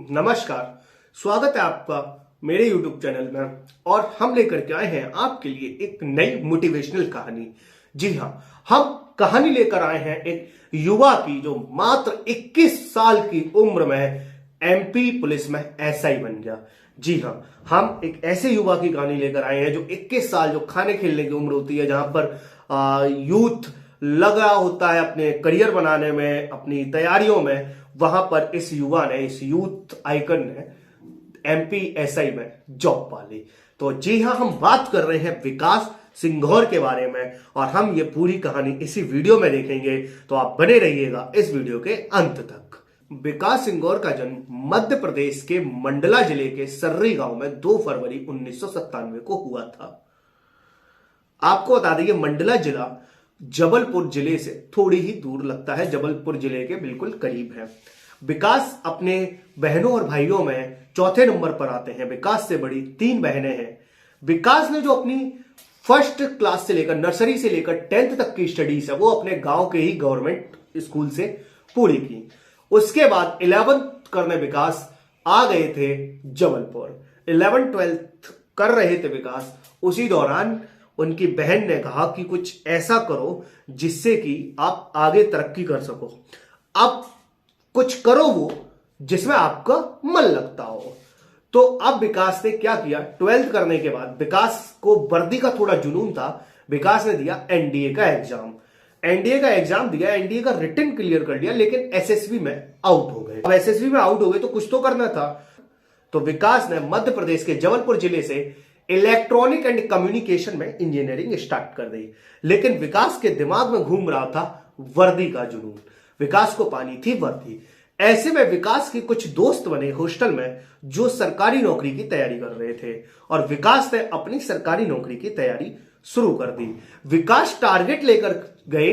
नमस्कार। स्वागत है आपका मेरे YouTube चैनल में। और हम लेकर के आए हैं आपके लिए एक नई मोटिवेशनल कहानी। जी हाँ, हम कहानी लेकर आए हैं एक युवा की जो मात्र 21 साल की उम्र में MP पुलिस में SI बन गया। जी हाँ, हम एक ऐसे युवा की कहानी लेकर आए हैं जो 21 साल, जो खाने खेलने की उम्र होती है, जहां पर यूथ लगा होता है अपने करियर बनाने में, अपनी तैयारियों में। वहां पर इस युवा ने, इस यूथ आइकन ने MP SI में जॉब पा ली। तो जी हाँ, हम बात कर रहे हैं विकास सिंघौर के बारे में और हम ये पूरी कहानी इसी वीडियो में देखेंगे। तो आप बने रहिएगा इस वीडियो के अंत तक। विकास सिंघौर का जन्म मध्य प्रदेश के मंडला जिले के सर्री गांव में 2 फरवरी 1997 को हुआ था। आपको बता दें, मंडला जिला जबलपुर जिले से थोड़ी ही दूर लगता है, जबलपुर जिले के बिल्कुल करीब है। विकास अपने बहनों और भाइयों में चौथे नंबर पर आते हैं। विकास से बड़ी 3 बहनें हैं। विकास ने जो अपनी फर्स्ट क्लास से लेकर, नर्सरी से लेकर 10th तक की स्टडीज है, वो अपने गांव के ही गवर्नमेंट स्कूल से पूरी की। उसके बाद 11th करने विकास आ गए थे जबलपुर। 11th-12th कर रहे थे विकास। उसी दौरान उनकी बहन ने कहा कि कुछ ऐसा करो जिससे कि आप आगे तरक्की कर सको। अब कुछ करो वो जिसमें आपका मन लगता हो। तो अब विकास ने क्या किया, 12th करने के बाद विकास को वर्दी का थोड़ा जुनून था। विकास ने दिया NDA का एग्जाम। NDA का एग्जाम दिया, NDA का रिटन क्लियर कर लिया, लेकिन SSB में आउट हो गए। अब SSB में आउट हो गए तो कुछ तो करना था। तो विकास ने मध्य प्रदेश के जबलपुर जिले से इलेक्ट्रॉनिक एंड कम्युनिकेशन में इंजीनियरिंग स्टार्ट कर दी। लेकिन विकास के दिमाग में घूम रहा था वर्दी का जुनून। विकास को पानी थी वर्दी। ऐसे में विकास के कुछ दोस्त बने हॉस्टल में जो सरकारी नौकरी की तैयारी कर रहे थे और विकास ने अपनी सरकारी नौकरी की तैयारी शुरू कर दी। विकास टारगेट लेकर गए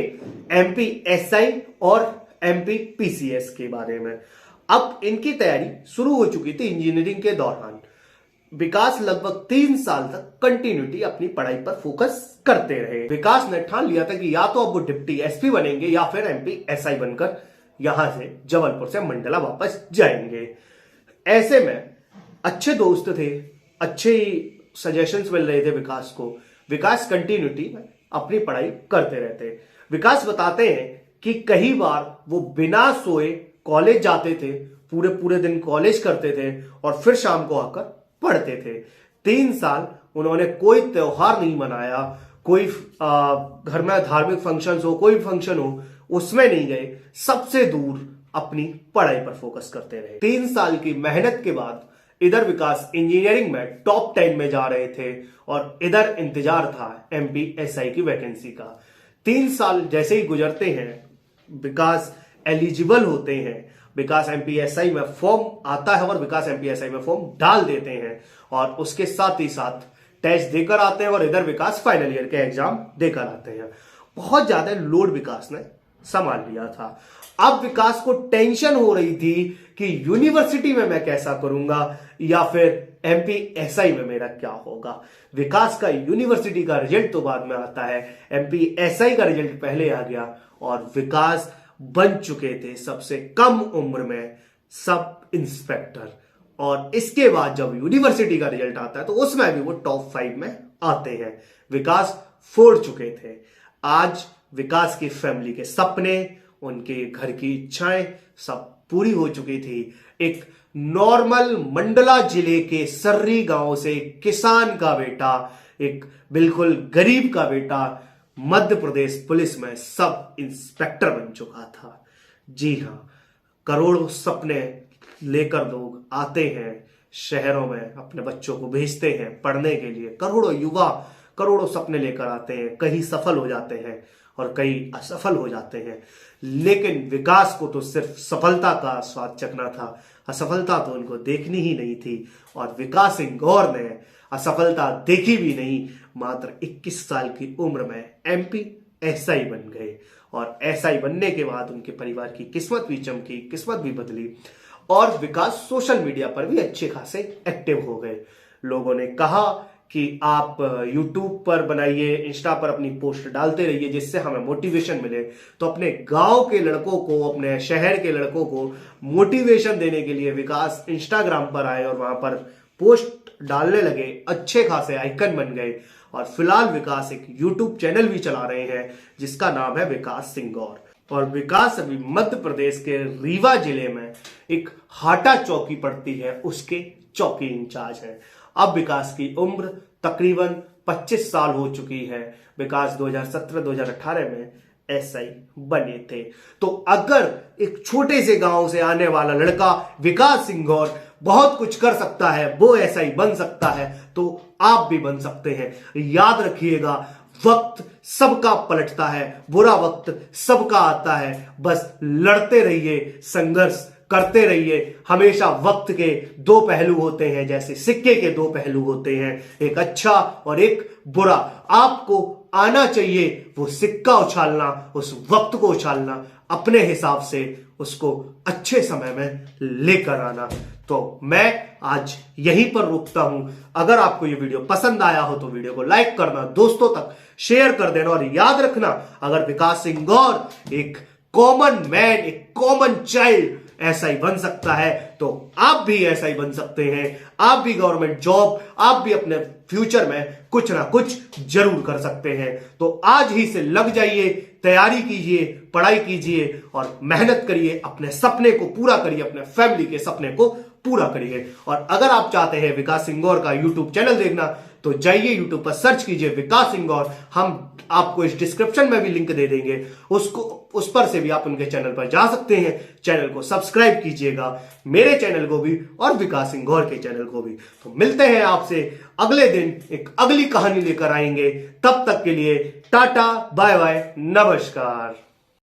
MP SI और MP PCS के बारे में। अब इनकी तैयारी शुरू हो चुकी थी इंजीनियरिंग के दौरान। विकास लगभग 3 साल तक कंटिन्यूटी अपनी पढ़ाई पर फोकस करते रहे। विकास ने ठान लिया था कि या तो अब वो डिप्टी SP बनेंगे या फिर MP SI बनकर यहां से जबलपुर से मंडला वापस जाएंगे। ऐसे में अच्छे दोस्त थे, अच्छे सजेशंस मिल रहे थे विकास को। विकास कंटिन्यूटी में अपनी पढ़ाई करते रहते। विकास बताते हैं कि कई बार वो बिना सोए कॉलेज जाते थे, पूरे पूरे दिन कॉलेज करते थे और फिर शाम को आकर पढ़ते थे। 3 साल उन्होंने कोई त्योहार नहीं मनाया, कोई घर में धार्मिक फंक्शन हो, कोई फंक्शन हो, उसमें नहीं गए। सबसे दूर अपनी पढ़ाई पर फोकस करते रहे। 3 साल की मेहनत के बाद इधर विकास इंजीनियरिंग में टॉप 10 में जा रहे थे और इधर इंतजार था MP SI की वैकेंसी का। 3 साल जैसे ही गुजरते हैं, विकास एलिजिबल होते हैं। विकास MP SI में फॉर्म आता है और विकास MP SI में फॉर्म डाल देते हैं और उसके साथ ही साथ टेस्ट देकर आते हैं और इधर विकास फाइनल ईयर के एग्जाम देकर आते हैं। बहुत ज्यादा लोड विकास ने संभाल लिया था। अब विकास को टेंशन हो रही थी कि यूनिवर्सिटी में मैं कैसा करूंगा या फिर MP SI में मेरा क्या होगा। विकास का यूनिवर्सिटी का रिजल्ट तो बाद में आता है, MP SI का रिजल्ट पहले आ गया और विकास बन चुके थे सबसे कम उम्र में सब इंस्पेक्टर। और इसके बाद जब यूनिवर्सिटी का रिजल्ट आता है तो उसमें भी वो टॉप 5 में आते हैं। विकास फोड़ चुके थे। आज विकास की फैमिली के सपने, उनके घर की इच्छाएं सब पूरी हो चुकी थी। एक नॉर्मल मंडला जिले के सर्री गांव से किसान का बेटा, एक बिल्कुल गरीब का बेटा, मध्य प्रदेश पुलिस में सब इंस्पेक्टर बन चुका था। जी हाँ, करोड़ों सपने लेकर लोग आते हैं शहरों में, अपने बच्चों को भेजते हैं पढ़ने के लिए। करोड़ों युवा करोड़ों सपने लेकर आते हैं। कई सफल हो जाते हैं और कई असफल हो जाते हैं। लेकिन विकास को तो सिर्फ सफलता का स्वाद चखना था, असफलता तो उनको देखनी ही नहीं थी। और विकास सिंघौर ने असफलता देखी भी नहीं। मात्र 21 साल की उम्र में MP SI बन गए और SI बनने के बाद उनके परिवार की किस्मत भी चमकी, किस्मत भी बदली और विकास सोशल मीडिया पर भी अच्छे खासे एक्टिव हो गए। लोगों ने कहा कि आप YouTube पर बनाइए, इंस्टा पर अपनी पोस्ट डालते रहिए जिससे हमें मोटिवेशन मिले। तो अपने गांव के लड़कों को, अपने शहर के लड़कों को मोटिवेशन देने के लिए विकास इंस्टाग्राम पर आए और वहां पर पोस्ट डालने लगे, अच्छे खासे आइकन बन गए। और फिलहाल विकास एक YouTube चैनल भी चला रहे हैं जिसका नाम है विकास सिंगौर। और विकास अभी मध्य प्रदेश के रीवा जिले में एक हाटा चौकी पड़ती है, उसके चौकी इंचार्ज हैं। अब विकास की उम्र तकरीबन 25 साल हो चुकी है। विकास 2017-2018 में एसआई बने थे। तो अगर एक छोटे से गांव से आने वाला लड़का विकास सिंगौर बहुत कुछ कर सकता है, वो एसआई बन सकता है, तो आप भी बन सकते हैं। याद रखिएगा, वक्त सबका पलटता है, बुरा वक्त सबका आता है। बस लड़ते रहिए, संघर्ष करते रहिए। हमेशा वक्त के दो पहलू होते हैं, जैसे सिक्के के दो पहलू होते हैं, एक अच्छा और एक बुरा। आपको आना चाहिए वो सिक्का उछालना, उस वक्त को उछालना, अपने हिसाब से उसको अच्छे समय में लेकर आना। तो मैं आज यहीं पर रुकता हूं। अगर आपको ये वीडियो पसंद आया हो तो वीडियो को लाइक करना, दोस्तों तक शेयर कर देना। और याद रखना, अगर विकास सिंगौर एक कॉमन मैन, एक कॉमन चाइल्ड ऐसा ही बन सकता है, तो आप भी ऐसा ही बन सकते हैं। आप भी गवर्नमेंट जॉब, आप भी अपने फ्यूचर में कुछ ना कुछ जरूर कर सकते हैं। तो आज ही से लग जाइए, तैयारी कीजिए, पढ़ाई कीजिए और मेहनत करिए, अपने सपने को पूरा करिए, अपने फैमिली के सपने को पूरा करिए। और अगर आप चाहते हैं विकास सिंगौर का यूट्यूब चैनल देखना, तो जाइए यूट्यूब पर सर्च कीजिए विकास सिंगौर। हम आपको इस डिस्क्रिप्शन में भी लिंक दे देंगे, उस पर से भी आप उनके चैनल पर जा सकते हैं। चैनल को सब्सक्राइब कीजिएगा, मेरे चैनल को भी और विकास सिंगौर के चैनल को भी। तो मिलते हैं आपसे अगले दिन, एक अगली कहानी लेकर आएंगे। तब तक के लिए टाटा, बाय बाय, नमस्कार।